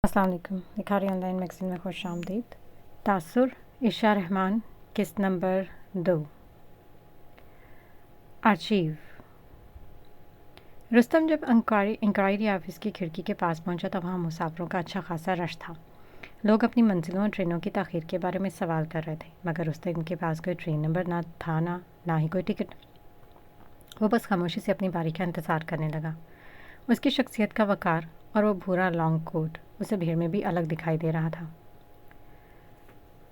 السلام علیکم، لکھاری آن لائن میگزین میں خوش آمدید۔ تاثر عشا رحمان، قسط نمبر 2۔ آرچیو۔ رستم جب انکوائری آفس کی کھڑکی کے پاس پہنچا تو وہاں مسافروں کا اچھا خاصا رش تھا۔ لوگ اپنی منزلوں اور ٹرینوں کی تاخیر کے بارے میں سوال کر رہے تھے، مگر رستم کے پاس کوئی ٹرین نمبر نہ تھا نہ ہی کوئی ٹکٹ۔ وہ بس خاموشی سے اپنی باری کا انتظار کرنے لگا۔ اس کی شخصیت کا وقار اور وہ بھورا لانگ کوٹ اسے بھیڑ میں بھی الگ دکھائی دے رہا تھا۔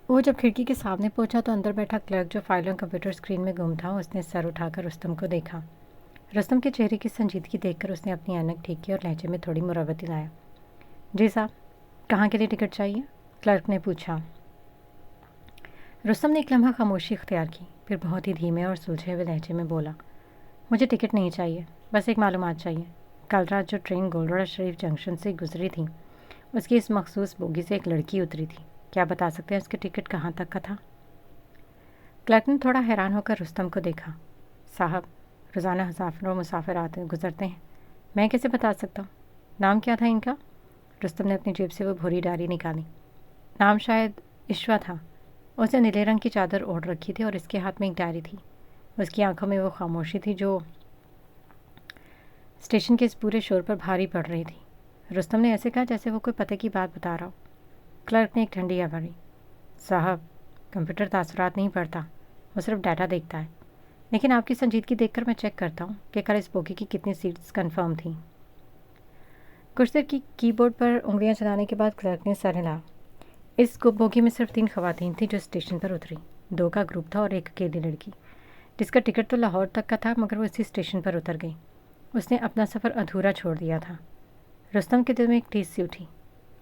وہ جب کھڑکی کے سامنے پہنچا تو اندر بیٹھا کلرک جو فائلوں کمپیوٹر اسکرین میں گم تھا، اس نے سر اٹھا کر رستم کو دیکھا۔ رستم کے چہرے کی سنجیدگی دیکھ کر اس نے اپنی اینک ٹھیک کی اور لہجے میں تھوڑی مروتی لایا۔ جی صاحب، کہاں کے لیے ٹکٹ چاہیے؟ کلرک نے پوچھا۔ رستم نے ایک لمحہ خاموشی اختیار کی، پھر بہت ہی دھیمے اور سلجھے ہوئے لہجے میں بولا، مجھے ٹکٹ نہیں چاہیے، بس ایک معلومات چاہیے۔ کل رات جو ٹرین گولڈواڑہ شریف جنکشن سے گزری تھی، اس کی اس مخصوص بوگی سے ایک لڑکی اتری تھی۔ کیا بتا سکتے ہیں اس کے ٹکٹ کہاں تک کا تھا؟ کلرک نے تھوڑا حیران ہو کر رستم کو دیکھا۔ صاحب، روزانہ ہزاروں مسافر آتے گزرتے ہیں، میں کیسے بتا سکتا ہوں؟ نام کیا تھا ان کا؟ رستم نے اپنی جیب سے وہ بھوری ڈائری نکالی۔ نام شاید عشوا تھا۔ اس نے نیلے رنگ کی چادر اوڑھ رکھی تھی اور اس کے ہاتھ میں ایک ڈائری تھی۔ اس کی آنکھوں میں وہ خاموشی تھی جو اسٹیشن کے اس پورے شور پر بھاری پڑ رہی تھی۔ رستم نے ایسے کہا جیسے وہ کوئی پتے کی بات بتا رہا ہو۔ کلرک نے ایک ٹھنڈی ہوا بھری۔ صاحب، کمپیوٹر تاثرات نہیں پڑھتا، وہ صرف ڈیٹا دیکھتا ہے، لیکن آپ کی سنجیدگی دیکھ کر میں چیک کرتا ہوں کہ کل اس بوگی کی کتنی سیٹس کنفرم تھیں۔ کچھ دیر کی کی بورڈ پر انگلیاں چلانے کے بعد کلرک نے سر ہلا۔ اس بوگی میں صرف 3 خواتین تھیں جو اسٹیشن پر اتری۔ 2 کا گروپ تھا اور ایک اکیلی لڑکی، جس کا ٹکٹ تو لاہور تک کا تھا، مگر وہ اسی اسٹیشن پر اتر گئی۔ اس نے اپنا سفر ادھورا چھوڑ دیا تھا۔ رستم کے دل میں ایک ٹھیس سی اٹھی۔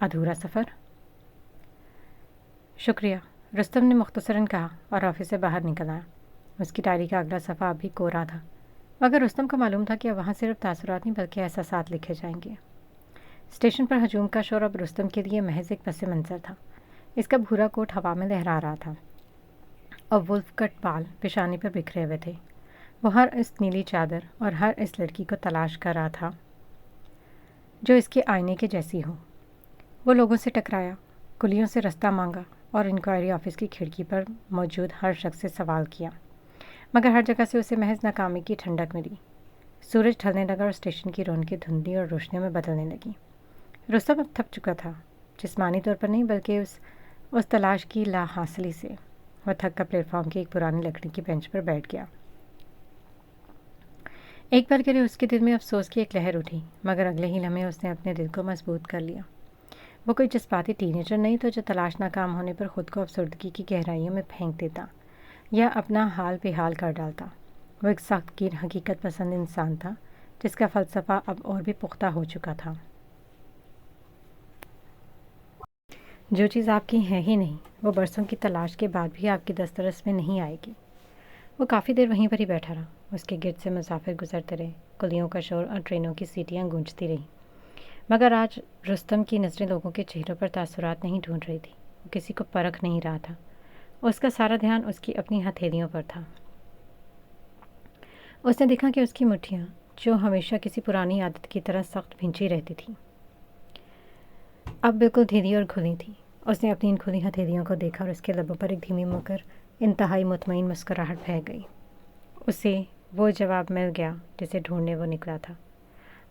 ادھورا سفر؟ شکریہ، رستم نے مختصراً کہا اور آفس سے باہر نکل آیا۔ اس کی ڈائری کا اگلا صفحہ اب بھی کوڑا تھا، مگر رستم کو معلوم تھا کہ اب وہاں صرف تاثرات نہیں بلکہ احساسات لکھے جائیں گے۔ اسٹیشن پر ہجوم کا شور اب رستم کے لیے محض ایک پس منظر تھا۔ اس کا بھورا کوٹ ہوا میں لہرا رہا تھا اور وولف کٹ بال پیشانی پر بکھرے ہوئے تھے۔ وہ ہر اس نیلی چادر اور ہر اس لڑکی کو تلاش کر رہا تھا جو اس کے آئینے کے جیسی ہو۔ وہ لوگوں سے ٹکرایا، کلیوں سے رستہ مانگا اور انکوائری آفس کی کھڑکی پر موجود ہر شخص سے سوال کیا، مگر ہر جگہ سے اسے محض ناکامی کی ٹھنڈک ملی۔ سورج ڈھلنے لگا اور اسٹیشن کی رونقیں دھندلی اور روشنیوں میں بدلنے لگیں۔ رستم اب تھک چکا تھا، جسمانی طور پر نہیں بلکہ اس تلاش کی لا حاصلی سے۔ وہ تھک کر پلیٹ فارم کی ایک پرانی لکڑی کی بینچ پر بیٹھ گیا۔ ایک پل کے لیے اس کے دل میں افسوس کی ایک لہر اٹھی، مگر اگلے ہی لمحے اس نے اپنے دل کو مضبوط کر لیا۔ وہ کوئی جذباتی ٹین ایجر نہیں تھا جو تلاش ناکام ہونے پر خود کو افسردگی کی گہرائیوں میں پھینک دیتا یا اپنا حال بے حال کر ڈالتا۔ وہ ایک سخت گیر حقیقت پسند انسان تھا جس کا فلسفہ اب اور بھی پختہ ہو چکا تھا۔ جو چیز آپ کی ہے ہی نہیں، وہ برسوں کی تلاش کے بعد بھی آپ کی دسترس میں نہیں آئے گی۔ وہ کافی دیر وہیں پر ہی بیٹھا رہا۔ اس کے گرد سے مسافر گزرتے رہے، کلیوں کا شور اور ٹرینوں کی سیٹیاں گونجتی رہیں، مگر آج رستم کی نظریں لوگوں کے چہروں پر تاثرات نہیں ڈھونڈ رہی تھی۔ وہ کسی کو پرکھ نہیں رہا تھا، اس کا سارا دھیان اس کی اپنی ہتھیلیوں پر تھا۔ اس نے دیکھا کہ اس کی مٹھیاں، جو ہمیشہ کسی پرانی عادت کی طرح سخت بھینچی رہتی تھیں، اب بالکل دھیری اور کھلی تھیں۔ اس نے اپنی ان کھلی ہتھیلیوں کو دیکھا اور اس کے لبوں پر ایک دھیمی مگر انتہائی مطمئن مسکراہٹ پھیل گئی۔ اسے وہ جواب مل گیا جسے ڈھونڈنے وہ نکلا تھا۔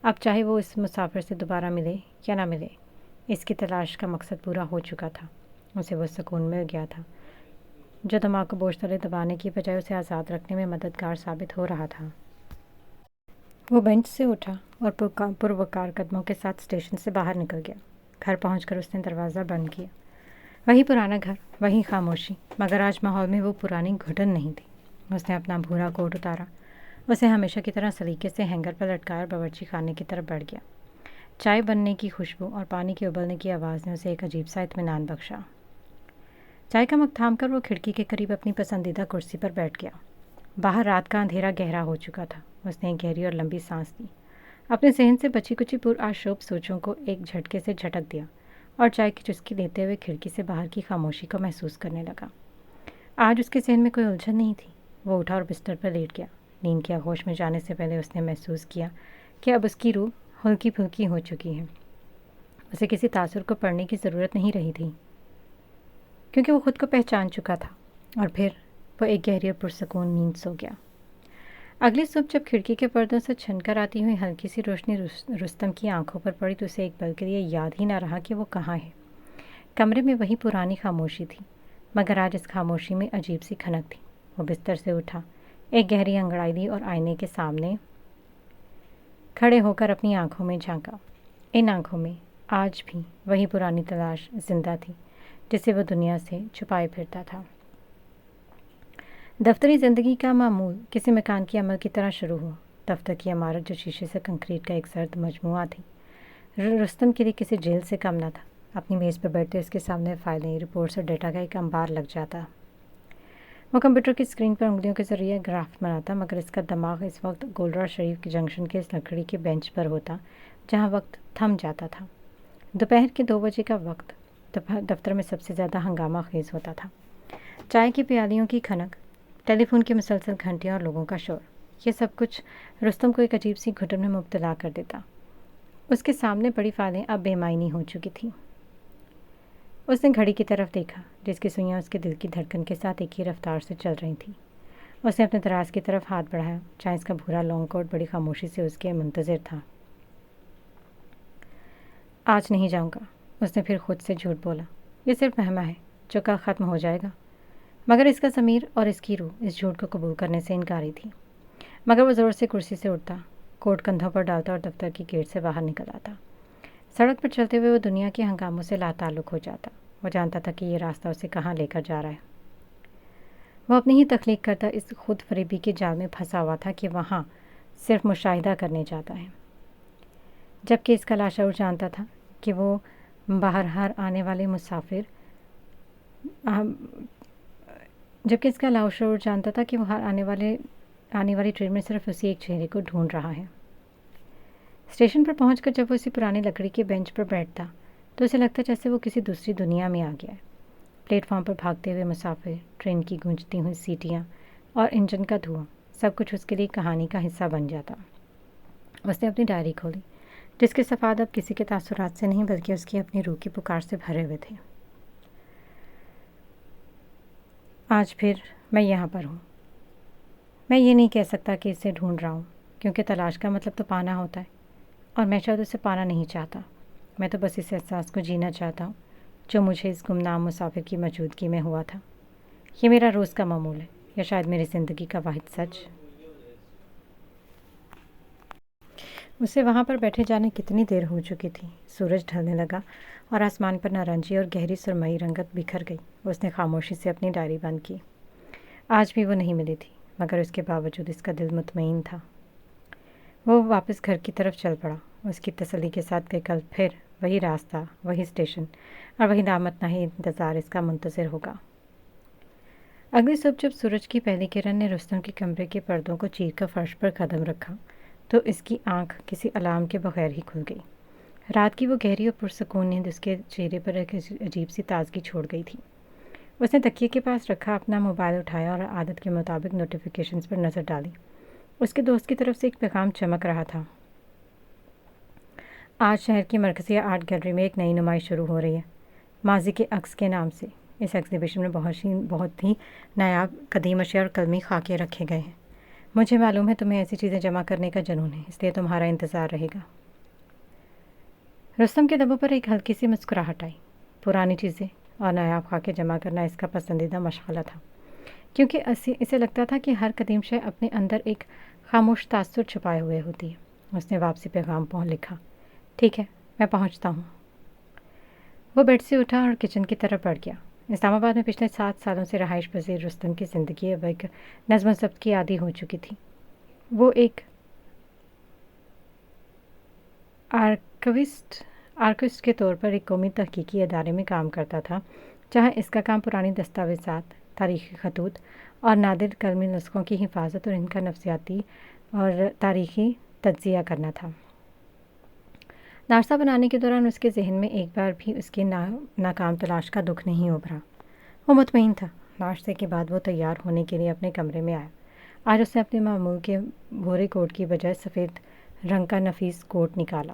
اب چاہے وہ اس مسافر سے دوبارہ ملے یا نہ ملے، اس کی تلاش کا مقصد پورا ہو چکا تھا۔ اسے وہ سکون مل گیا تھا جو دماغ کو بوجھ تلے دبانے کی بجائے اسے آزاد رکھنے میں مددگار ثابت ہو رہا تھا۔ وہ بینچ سے اٹھا اور پروقار قدموں کے ساتھ اسٹیشن سے باہر نکل گیا۔ گھر پہنچ کر اس نے دروازہ بند کیا۔ وہی پرانا گھر، وہی خاموشی، مگر آج ماحول میں وہ پرانی گھٹن نہیں تھی۔ اس نے اپنا بھورا کوٹ اتارا، اسے ہمیشہ کی طرح سلیقے سے ہینگر پر لٹکایا اور باورچی خانے کی طرف بڑھ گیا۔ چائے بننے کی خوشبو اور پانی کے ابلنے کی آواز نے اسے ایک عجیب سا اطمینان بخشا۔ چائے کا مگ تھام کر وہ کھڑکی کے قریب اپنی پسندیدہ کرسی پر بیٹھ گیا۔ باہر رات کا اندھیرا گہرا ہو چکا تھا۔ اس نے ایک گہری اور لمبی سانس لی، اپنے ذہن سے بچی کچی پرآشوب سوچوں کو ایک جھٹکے سے جھٹک دیا اور چائے کی چسکی لیتے ہوئے کھڑکی سے باہر کی خاموشی کو محسوس کرنے لگا۔ آج اس کے ذہن میں کوئی الجھن نہیں تھی۔ وہ اٹھا اور بستر پر لیٹ گیا۔ نیند کے آغوش میں جانے سے پہلے اس نے محسوس کیا کہ اب اس کی روح ہلکی پھلکی ہو چکی ہے۔ اسے کسی تاثر کو پڑھنے کی ضرورت نہیں رہی تھی، کیونکہ وہ خود کو پہچان چکا تھا، اور پھر وہ ایک گہری اور پرسکون نیند سو گیا۔ اگلی صبح جب کھڑکی کے پردوں سے چھن کر آتی ہوئی ہلکی سی روشنی رستم کی آنکھوں پر پڑی تو اسے ایک پل کے لیے یاد ہی نہ رہا کہ وہ کہاں ہے۔ کمرے میں وہی پرانی خاموشی تھی، مگر آج اس خاموشی میں عجیب سی کھنک تھی۔ وہ بستر سے اٹھا، ایک گہری انگڑائی لی اور آئینے کے سامنے کھڑے ہو کر اپنی آنکھوں میں جھانکا۔ ان آنکھوں میں آج بھی وہی پرانی تلاش زندہ تھی جسے وہ دنیا سے چھپائے پھرتا تھا۔ دفتری زندگی کا معمول کسی مکان کی عمل کی طرح شروع ہوا۔ دفتر کی عمارت جو شیشے سے کنکریٹ کا ایک سرد مجموعہ تھی، رستم کے لیے کسی جیل سے کم نہ تھا۔ اپنی میز پر بیٹھتے اس کے سامنے فائلیں، رپورٹس اور ڈیٹا کا ایک انبار لگ جاتا۔ وہ کمپیوٹر کی اسکرین پر انگلیوں کے ذریعے گراف بناتا، مگر اس کا دماغ اس وقت گولڈرا شریف کے جنکشن کے اس لکڑی کے بینچ پر ہوتا جہاں وقت تھم جاتا تھا۔ دوپہر کے 2 بجے کا وقت دفتر میں سب سے زیادہ ہنگامہ خیز ہوتا تھا۔ چائے کی پیالیوں کی کھنک، ٹیلی فون کی مسلسل گھنٹیاں اور لوگوں کا شور، یہ سب کچھ رستم کو ایک عجیب سی گھٹن میں مبتلا کر دیتا۔ اس کے سامنے پڑی فائلیں اب بے معنی ہو چکی تھیں۔ اس نے گھڑی کی طرف دیکھا جس کی سوئیاں اس کے دل کی دھڑکن کے ساتھ ایک ہی رفتار سے چل رہی تھیں۔ اس نے اپنے دراز کی طرف ہاتھ بڑھایا جہاں اس کا بھورا لانگ کوٹ بڑی خاموشی سے اس کے منتظر تھا۔ آج نہیں جاؤں گا، اس نے پھر خود سے جھوٹ بولا۔ یہ صرف وہمہ ہے جو کل ختم ہو جائے گا۔ مگر اس کا ضمیر اور اس کی روح اس جھوٹ کو قبول کرنے سے انکاری تھی۔ مگر وہ زور سے کرسی سے اٹھتا، کوٹ کندھوں پر ڈالتا اور دفتر کی گیٹ سے باہر نکل آتا۔ سڑک پر چلتے ہوئے وہ دنیا کے ہنگاموں سے لا تعلق ہو جاتا۔ وہ جانتا تھا کہ یہ راستہ اسے کہاں لے کر جا رہا ہے۔ وہ اپنی ہی تخلیق کرتا اس خود فریبی کے جال میں پھنسا ہوا تھا کہ وہاں صرف مشاہدہ کرنے جاتا ہے، جبکہ اس کا لاشعور جانتا تھا کہ وہ باہر ہر آنے والے مسافر جبکہ اس کا لاشعور جانتا تھا کہ وہ ہر آنے والی ٹرین میں صرف اسی ایک چہرے کو ڈھونڈ رہا ہے۔ اسٹیشن پر پہنچ کر جب وہ اسی پرانی لکڑی کے بینچ پر بیٹھتا تو اسے لگتا جیسے وہ کسی دوسری دنیا میں آ گیا ہے۔ پلیٹ فارم پر بھاگتے ہوئے مسافر، ٹرین کی گونجتی ہوئی سیٹیاں اور انجن کا دھواں، سب کچھ اس کے لیے کہانی کا حصہ بن جاتا۔ اس نے اپنی ڈائری کھولی جس کے صفحات اب کسی کے تاثرات سے نہیں بلکہ اس کی اپنی روح کی پکار سے بھرے ہوئے تھے۔ آج پھر میں یہاں پر ہوں۔ میں یہ نہیں کہہ سکتا کہ اسے ڈھونڈ رہا ہوں، کیونکہ تلاش کا مطلب تو پانا ہوتا ہے، اور میں شاید اسے پانا نہیں چاہتا۔ میں تو بس اس احساس کو جینا چاہتا ہوں جو مجھے اس گمنام مسافر کی موجودگی میں ہوا تھا۔ یہ میرا روز کا معمول ہے، یا شاید میری زندگی کا واحد سچ۔ اسے وہاں پر بیٹھے جانے کتنی دیر ہو چکی تھی۔ سورج ڈھلنے لگا اور آسمان پر نارنجی اور گہری سرمئی رنگت بکھر گئی۔ اس نے خاموشی سے اپنی ڈائری بند کی۔ آج بھی وہ نہیں ملی تھی، مگر اس کے باوجود اس کا دل مطمئن تھا۔ وہ واپس گھر کی طرف چل پڑا، اس کی تسلی کے ساتھ کہ کل پھر وہی راستہ، وہی اسٹیشن اور وہی نامت نہیں انتظار اس کا منتظر ہوگا۔ اگلی صبح جب سورج کی پہلی کرن نے رستم کے کمرے کے پردوں کو چیر کر فرش پر قدم رکھا تو اس کی آنکھ کسی الارم کے بغیر ہی کھل گئی۔ رات کی وہ گہری اور پرسکون نیند اس کے چہرے پر ایک عجیب سی تازگی چھوڑ گئی تھی۔ اس نے تکیے کے پاس رکھا اپنا موبائل اٹھایا اور عادت کے مطابق نوٹیفیکیشنز پر نظر ڈالی۔ اس کے دوست کی طرف سے ایک پیغام چمک رہا تھا۔ آج شہر کی مرکزی آرٹ گیلری میں ایک نئی نمائش شروع ہو رہی ہے، ماضی کے عکس کے نام سے۔ اس ایگزیبیشن میں بہت ہی نایاب قدیم اشیاء اور قلمی خاکے رکھے گئے ہیں۔ مجھے معلوم ہے تمہیں ایسی چیزیں جمع کرنے کا جنون ہے، اس لیے تمہارا انتظار رہے گا۔ رستم کے لبوں پر ایک ہلکی سی مسکراہٹ آئی۔ پرانی چیزیں اور نایاب خاکے جمع کرنا اس کا پسندیدہ مشغلہ تھا، کیونکہ اسے لگتا تھا کہ ہر قدیم شے اپنے اندر ایک خاموش تاثر چھپائے ہوئے ہوتی ہے۔ اس نے واپسی پیغام لکھا، ٹھیک ہے، میں پہنچتا ہوں۔ وہ بیڈ سے اٹھا اور کچن کی طرف بڑھ گیا۔ اسلام آباد میں پچھلے 7 سالوں سے رہائش پذیر رستم کی زندگی اب ایک نظم و ضبط کی عادی ہو چکی تھی۔ وہ ایک آرکیوسٹ کے طور پر ایک قومی تحقیقی ادارے میں کام کرتا تھا، جہاں اس کا کام پرانی دستاویزات، تاریخی خطوط اور نادر قلمی نسخوں کی حفاظت اور ان کا نفسیاتی اور تاریخی تجزیہ کرنا تھا۔ ناشتہ بنانے کے دوران اس کے ذہن میں ایک بار بھی اس کے ناکام تلاش کا دکھ نہیں ابھرا۔ وہ مطمئن تھا۔ ناشتے کے بعد وہ تیار ہونے کے لیے اپنے کمرے میں آیا۔ آج اس نے اپنے معمول کے بھورے کوٹ کی بجائے سفید رنگ کا نفیس کوٹ نکالا۔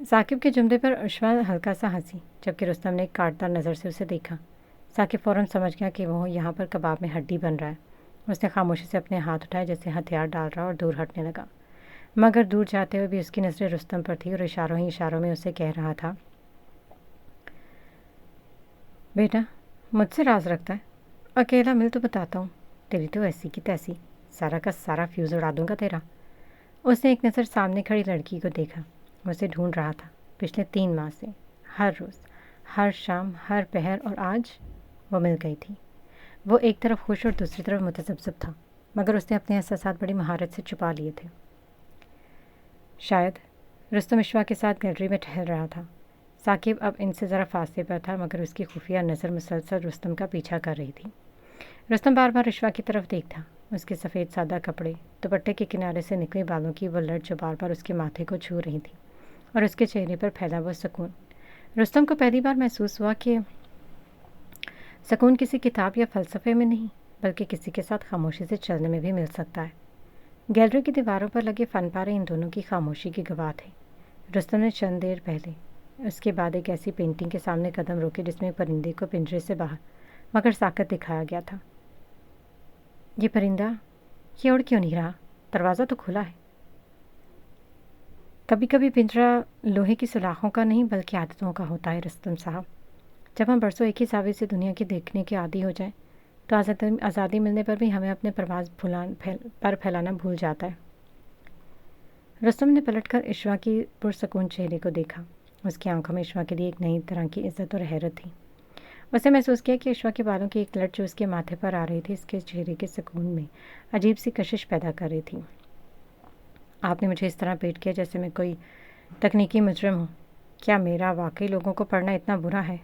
ثاقب کے جملے پر عشوہ ہلکا سا ہنسی، جبکہ رستم نے ایک کاٹدار نظر سے اسے دیکھا۔ ثاقب فوراً سمجھ گیا کہ وہ یہاں پر کباب میں ہڈی بن رہا ہے۔ اس نے خاموشی سے اپنے ہاتھ اٹھائے جیسے ہتھیار ڈال رہا اور دور ہٹنے لگا، مگر دور جاتے ہوئے بھی اس کی نظریں رستم پر تھی اور اشاروں ہی اشاروں میں اسے کہہ رہا تھا، بیٹا مجھ سے راز رکھتا ہے، اکیلا مل تو بتاتا ہوں، تیری تو ایسی کی تیسی، سارا کا سارا فیوز اڑا دوں گا تیرا۔ اس نے ایک نظر سامنے کھڑی لڑکی کو دیکھا۔ وہ اسے ڈھونڈ رہا تھا پچھلے 3 ماہ سے، ہر روز، ہر شام، ہر پہر، اور آج وہ مل گئی تھی۔ وہ ایک طرف خوش اور دوسری طرف متذبذب تھا، مگر اس نے اپنے احساسات بڑی مہارت سے چھپا لیے تھے۔ شاید رستم اشوا کے ساتھ گیلری میں ٹہل رہا تھا۔ ثاقب اب ان سے ذرا فاصلے پر تھا، مگر اس کی خفیہ نظر مسلسل رستم کا پیچھا کر رہی تھی۔ رستم بار بار اشوا کی طرف دیکھتا۔ اس کے سفید سادہ کپڑے، دوپٹے کے کنارے سے نکلے بالوں کی وہ لٹ جو بار بار اس کے ماتھے کو چھو رہی تھی، اور اس کے چہرے پر پھیلا وہ سکون۔ رستم کو پہلی بار محسوس ہوا کہ سکون کسی کتاب یا فلسفے میں نہیں، بلکہ کسی کے ساتھ خاموشی سے چلنے میں بھی مل سکتا ہے۔ گیلری کی دیواروں پر لگے فن پارے ان دونوں کی خاموشی کی گواہ تھے۔ رستم نے چند دیر پہلے اس کے بعد ایک ایسی پینٹنگ کے سامنے قدم روکے جس میں پرندے کو پنجرے سے باہر مگر ساکت دکھایا گیا تھا۔ یہ پرندہ یہ اڑ کیوں نہیں رہا؟ دروازہ تو کھلا ہے۔ کبھی کبھی پنجرا لوہے کی سلاخوں کا نہیں بلکہ عادتوں کا ہوتا ہے رستم صاحب۔ جب ہم برسوں ایک ہی زاویے سے دنیا کی دیکھنے کے عادی ہو جائیں تو آزادی ملنے پر بھی ہمیں اپنے پرواز پر پھیلانا بھول جاتا ہے۔ رستم نے پلٹ کر اشوا کی پرسکون چہرے کو دیکھا۔ اس کی آنکھوں میں اشوا کے لیے ایک نئی طرح کی عزت اور حیرت تھی۔ اس نے محسوس کیا کہ اشوا کے بالوں کی ایک لٹ جو اس کے ماتھے پر آ رہی تھی اس کے چہرے کے سکون میں عجیب سی کشش پیدا کر رہی تھی۔ آپ نے مجھے اس طرح پیٹ کیا جیسے میں کوئی تکنیکی مجرم ہوں۔ کیا میرا واقعی لوگوں کو پڑھنا اتنا برا ہے؟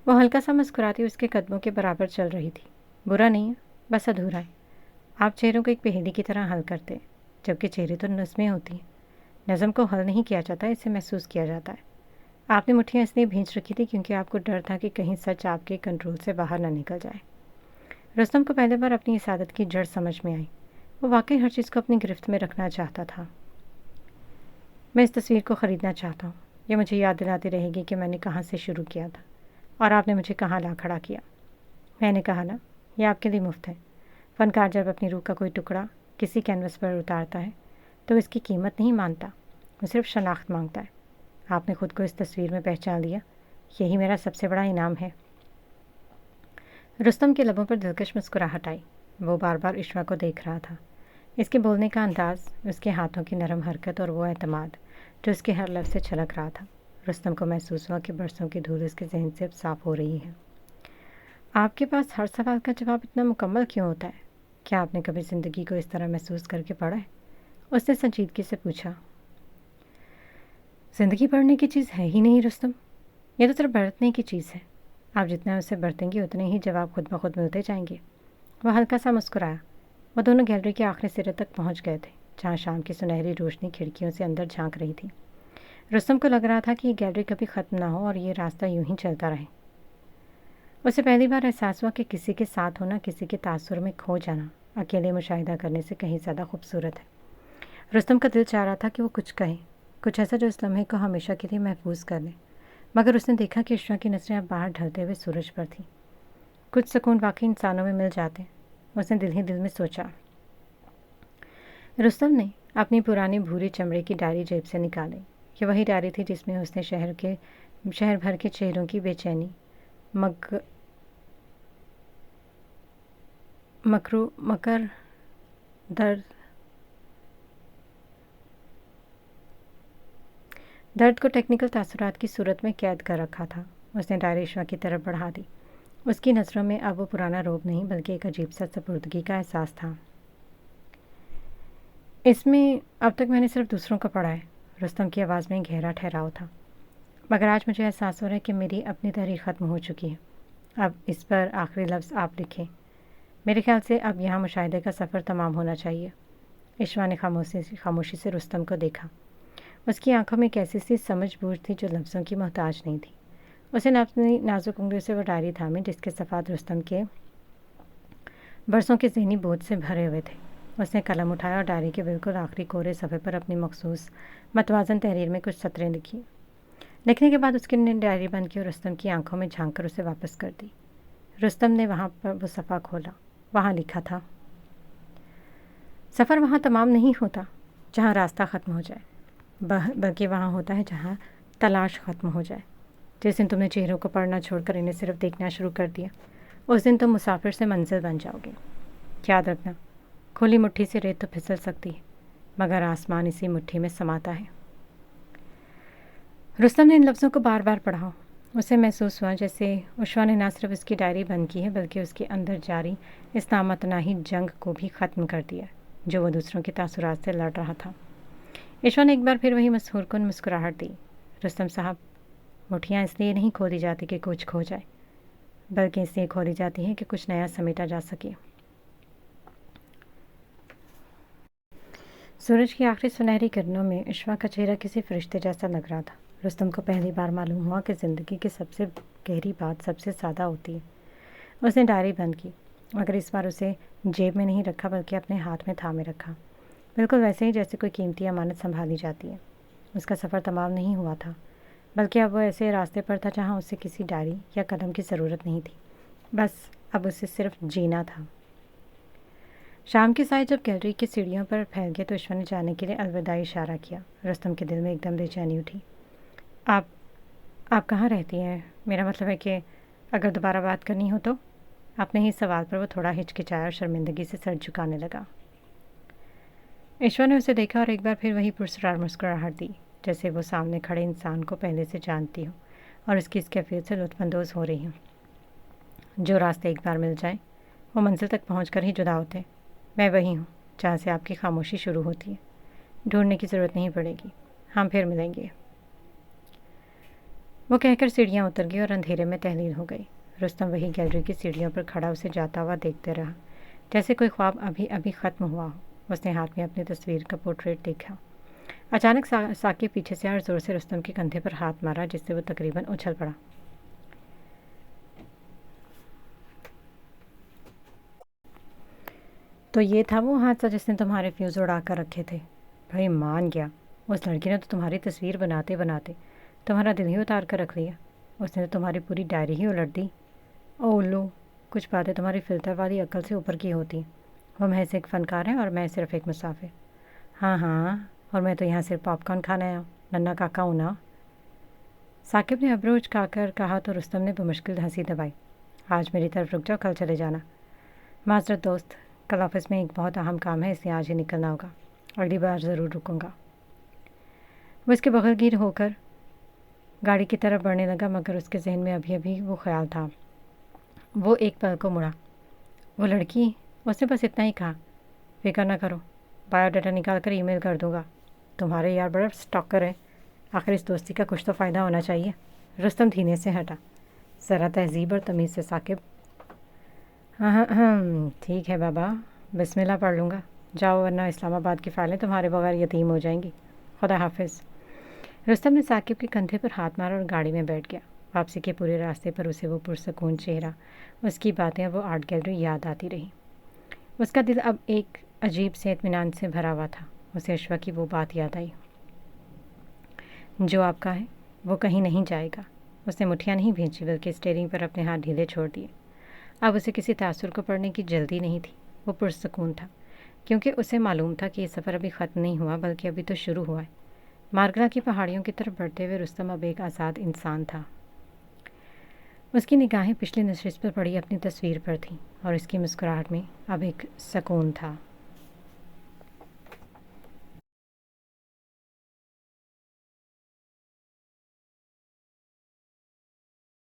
وہ ہلکا سا مسکراتی اس کے قدموں کے برابر چل رہی تھی۔ برا نہیں ہے، بس ادھورا ہے۔ آپ چہروں کو ایک پہیلی کی طرح حل کرتے، جبکہ چہرے تو نظمیں ہوتی ہیں۔ نظم کو حل نہیں کیا جاتا، اسے محسوس کیا جاتا ہے۔ آپ نے مٹھیاں اس لیے بھینچ رکھی تھی کیونکہ آپ کو ڈر تھا کہ کہیں سچ آپ کے کنٹرول سے باہر نہ نکل جائے۔ رستم کو پہلے بار اپنی اس عادت کی جڑ سمجھ میں آئی۔ وہ واقعی ہر چیز کو اپنی گرفت میں رکھنا چاہتا تھا۔ میں اس تصویر کو خریدنا چاہتا ہوں۔ یہ مجھے یاد دلاتی رہے گی کہ میں نے کہاں سے شروع کیا تھا اور آپ نے مجھے کہاں لا کھڑا کیا۔ میں نے کہا نا، یہ آپ کے لیے مفت ہے۔ فنکار جب اپنی روح کا کوئی ٹکڑا کسی کینوس پر اتارتا ہے تو اس کی قیمت نہیں مانتا، وہ صرف شناخت مانگتا ہے۔ آپ نے خود کو اس تصویر میں پہچان لیا، یہی میرا سب سے بڑا انعام ہے۔ رستم کے لبوں پر دلکش مسکراہٹ آئی۔ وہ بار بار اشوا کو دیکھ رہا تھا۔ اس کے بولنے کا انداز، اس کے ہاتھوں کی نرم حرکت اور وہ اعتماد جو اس کے ہر لفظ سے چھلک رہا تھا۔ رستم کو محسوس ہوا کہ برسوں کی دھول اس کے ذہن سے اب صاف ہو رہی ہے۔ آپ کے پاس ہر سوال کا جواب اتنا مکمل کیوں ہوتا ہے؟ کیا آپ نے کبھی زندگی کو اس طرح محسوس کر کے پڑھا ہے؟ اس نے سنجیدگی سے پوچھا۔ زندگی پڑھنے کی چیز ہے ہی نہیں رستم، یہ تو صرف برتنے کی چیز ہے۔ آپ جتنا اسے برتیں گے اتنے ہی جواب خود بخود ملتے جائیں گے۔ وہ ہلکا سا مسکرایا۔ وہ دونوں گیلری کے آخری سرے تک پہنچ گئے تھے جہاں شام کی سنہری روشنی کھڑکیوں سے اندر جھانک رہی تھی۔ رستم کو لگ رہا تھا کہ یہ گیلری کبھی ختم نہ ہو اور یہ راستہ یوں ہی چلتا رہے۔ اسے پہلی بار احساس ہوا کہ کسی کے ساتھ ہونا، کسی کے تاثر میں کھو جانا، اکیلے مشاہدہ کرنے سے کہیں زیادہ خوبصورت ہے۔ رستم کا دل چاہ رہا تھا کہ وہ کچھ کہے، کچھ ایسا جو اس لمحے کو ہمیشہ کے لیے محفوظ کر لے، مگر اس نے دیکھا کہ اشوا کی نظریں اب باہر ڈھلتے ہوئے سورج پر تھیں۔ کچھ سکون واقعی انسانوں میں مل جاتے، اس نے دل ہی دل میں سوچا۔ رستم نے اپنی پرانی بھوری چمڑے کی ڈائری جیب سے نکالی۔ یہ وہی ڈائری تھی جس میں اس نے شہر بھر کے چہروں کی بے چینی، مکر درد کو ٹیکنیکل تاثرات کی صورت میں قید کر رکھا تھا۔ اس نے ڈائری اشوا کی طرف بڑھا دی۔ اس کی نظروں میں اب وہ پرانا روب نہیں بلکہ ایک عجیب سا سپردگی کا احساس تھا۔ اس میں اب تک میں نے صرف دوسروں کو پڑھا ہے۔ رستم کی آواز میں گہرا ٹھہراؤ تھا۔ مگر آج مجھے احساس ہو رہا ہے کہ میری اپنی تاریخ ختم ہو چکی ہے۔ اب اس پر آخری لفظ آپ لکھیں۔ میرے خیال سے اب یہاں مشاہدے کا سفر تمام ہونا چاہیے۔ اشوا نے خاموشی سے رستم کو دیکھا۔ اس کی آنکھوں میں ایک ایسی سی سمجھ بوجھ تھی جو لفظوں کی محتاج نہیں تھی۔ اسے اپنی نازک انگلیوں سے وہ ڈائری تھامی جس کے صفحات رستم کے برسوں کے ذہنی بوجھ سے بھرے ہوئے تھے۔ اس نے قلم اٹھایا اور ڈائری کے بالکل آخری کونے صفحے پر اپنی مخصوص متوازن تحریر میں کچھ سطریں لکھی۔ لکھنے کے بعد اس نے ڈائری بند کی اور رستم کی آنکھوں میں جھانک کر اسے واپس کر دی۔ رستم نے وہاں پر وہ صفحہ کھولا۔ وہاں لکھا تھا، سفر وہاں تمام نہیں ہوتا جہاں راستہ ختم ہو جائے، بلکہ وہاں ہوتا ہے جہاں تلاش ختم ہو جائے۔ جس دن تم نے چہروں کو پڑھنا چھوڑ کر انہیں صرف دیکھنا شروع کر دیا، اس دن تم مسافر سے منزل بن جاؤ گے۔ یاد رکھنا، کھلی مٹھی سے ریت تو پھسل سکتی ہے، مگر آسمان اسی مٹھی میں سماتا ہے۔ رستم نے ان لفظوں کو بار بار پڑھا۔ اسے محسوس ہوا جیسے عشوا نے نہ صرف اس کی ڈائری بند کی ہے بلکہ اس کے اندر جاری اس نامتناہی جنگ کو بھی ختم کر دیا جو وہ دوسروں کے تاثرات سے لڑ رہا تھا۔ عشوا نے ایک بار پھر وہی مسحور کن مسکراہٹ دی۔ رستم صاحب، مٹھیاں اس لیے نہیں کھودی جاتی کہ کچھ کھو جائے، بلکہ اس لیے کھودی جاتی ہے کہ کچھ نیا سمیٹا جا سکے۔ سورج کی آخری سنہری کرنوں میں عشوا کا چہرہ کسی فرشتے جیسا لگ رہا تھا۔ رستم کو پہلی بار معلوم ہوا کہ زندگی کی سب سے گہری بات سب سے سادہ ہوتی ہے۔ اس نے ڈائری بند کی، مگر اس بار اسے جیب میں نہیں رکھا بلکہ اپنے ہاتھ میں تھامے رکھا، بالکل ویسے ہی جیسے کوئی قیمتی امانت سنبھالی جاتی ہے۔ اس کا سفر تمام نہیں ہوا تھا، بلکہ اب وہ ایسے راستے پر تھا جہاں اسے کسی ڈائری یا قلم کی ضرورت نہیں تھی، بس اب اسے صرف جینا تھا۔ شام کے سائے جب گیلری کی سیڑھیوں پر پھیل گئے تو عشوا نے جانے کے لیے الوداعی اشارہ کیا۔ رستم کے دل میں ایک دم بے چینی اٹھی۔ آپ کہاں رہتی ہیں؟ میرا مطلب ہے کہ اگر دوبارہ بات کرنی ہو تو؟ اپنے ہی سوال پر وہ تھوڑا ہچکچایا اور شرمندگی سے سر جھکانے لگا۔ عشوا نے اسے دیکھا اور ایک بار پھر وہی پرسرار مسکراہٹ دی، جیسے وہ سامنے کھڑے انسان کو پہلے سے جانتی ہو اور اس کی اس کیفیت سے لطف اندوز ہو رہی ہوں۔ جو راستے ایک بار مل جائیں وہ منزل تک پہنچ کر ہی جدا ہوتے ہیں۔ میں وہی ہوں جہاں سے آپ کی خاموشی شروع ہوتی ہے۔ ڈھونڈنے کی ضرورت نہیں پڑے گی، ہم پھر ملیں گے۔ وہ کہہ کر سیڑھیاں اتر گئی اور اندھیرے میں تحلیل ہو گئی۔ رستم وہی گیلری کی سیڑھیوں پر کھڑا اسے جاتا ہوا دیکھتے رہا، جیسے کوئی خواب ابھی ابھی ختم ہوا ہو۔ اس نے ہاتھ میں اپنی تصویر کا پورٹریٹ دیکھا۔ اچانک ثاقب پیچھے سے اور زور سے رستم کے کندھے پر ہاتھ مارا، جس سے وہ تقریباً اچھل پڑا۔ تو یہ تھا وہ حادثہ جس نے تمہارے فیوز اڑا کر رکھے تھے؟ بھائی مان گیا، اس لڑکی نے تو تمہاری تصویر بناتے بناتے تمہارا دل ہی اتار کر رکھ لیا۔ اس نے تو تمہاری پوری ڈائری ہی الٹ دی۔ او الو، کچھ باتیں تمہاری فلٹر والی عقل سے اوپر کی ہوتی ہیں۔ وہ محض ایک فنکار ہے اور میں صرف ایک مسافر۔ ہاں ہاں، اور میں تو یہاں صرف پاپ کارن کھانا آیا ہوں، ننا کاکا ہوں نا۔ ثاقب نے ابرو اچکا کر کہا تو رستم نے بمشکل ہنسی دبائی۔ آج میری طرف رک جاؤ، کل چلے جانا۔ معذرت دوست، کل آفس میں ایک بہت اہم کام ہے، اس لیے آج ہی نکلنا ہوگا، اگلی بار ضرور رکوں گا۔ وہ اس کے بغل گیر ہو کر گاڑی کی طرف بڑھنے لگا، مگر اس کے ذہن میں ابھی ابھی وہ خیال تھا۔ وہ ایک پل کو مڑا۔ وہ لڑکی، اس نے بس اتنا ہی کہا، فکر نہ کرو، بایو ڈاٹا نکال کر ای میل کر دوں گا۔ تمہارے یار بڑا اسٹاکر ہے، آخر اس دوستی کا کچھ تو فائدہ ہونا چاہیے۔ رستم دھینے سے ہٹا۔ ذرا تہذیب اور تمیز سے ثاقب۔ ہاں ٹھیک ہے بابا، بسم اللہ پڑھ لوں گا، جاؤ ورنہ اسلام آباد کی فائلیں تمہارے بغیر یتیم ہو جائیں گی۔ خدا حافظ۔ رستم نے ثاقب کے کندھے پر ہاتھ مارا اور گاڑی میں بیٹھ گیا۔ واپسی کے پورے راستے پر اسے وہ پرسکون چہرہ، اس کی باتیں، وہ آرٹ گیلری یاد آتی رہی۔ اس کا دل اب ایک عجیب سے اطمینان سے بھرا ہوا تھا۔ اسے عشوا کی وہ بات یاد آئی، جو آپ کا ہے وہ کہیں نہیں جائے گا۔ اس نے مٹھیاں نہیں بھیجی بلکہ اسٹیئرنگ پر اپنے ہاتھ ڈھیلے چھوڑ دیے۔ اب اسے کسی تاثر کو پڑھنے کی جلدی نہیں تھی، وہ پرسکون تھا، کیونکہ اسے معلوم تھا کہ یہ سفر ابھی ختم نہیں ہوا بلکہ ابھی تو شروع ہوا ہے۔ مارگلا کی پہاڑیوں کی طرف بڑھتے ہوئے رستم اب ایک آزاد انسان تھا۔ اس کی نگاہیں پچھلی نشست پر پڑی اپنی تصویر پر تھیں اور اس کی مسکراہٹ میں اب ایک سکون تھا۔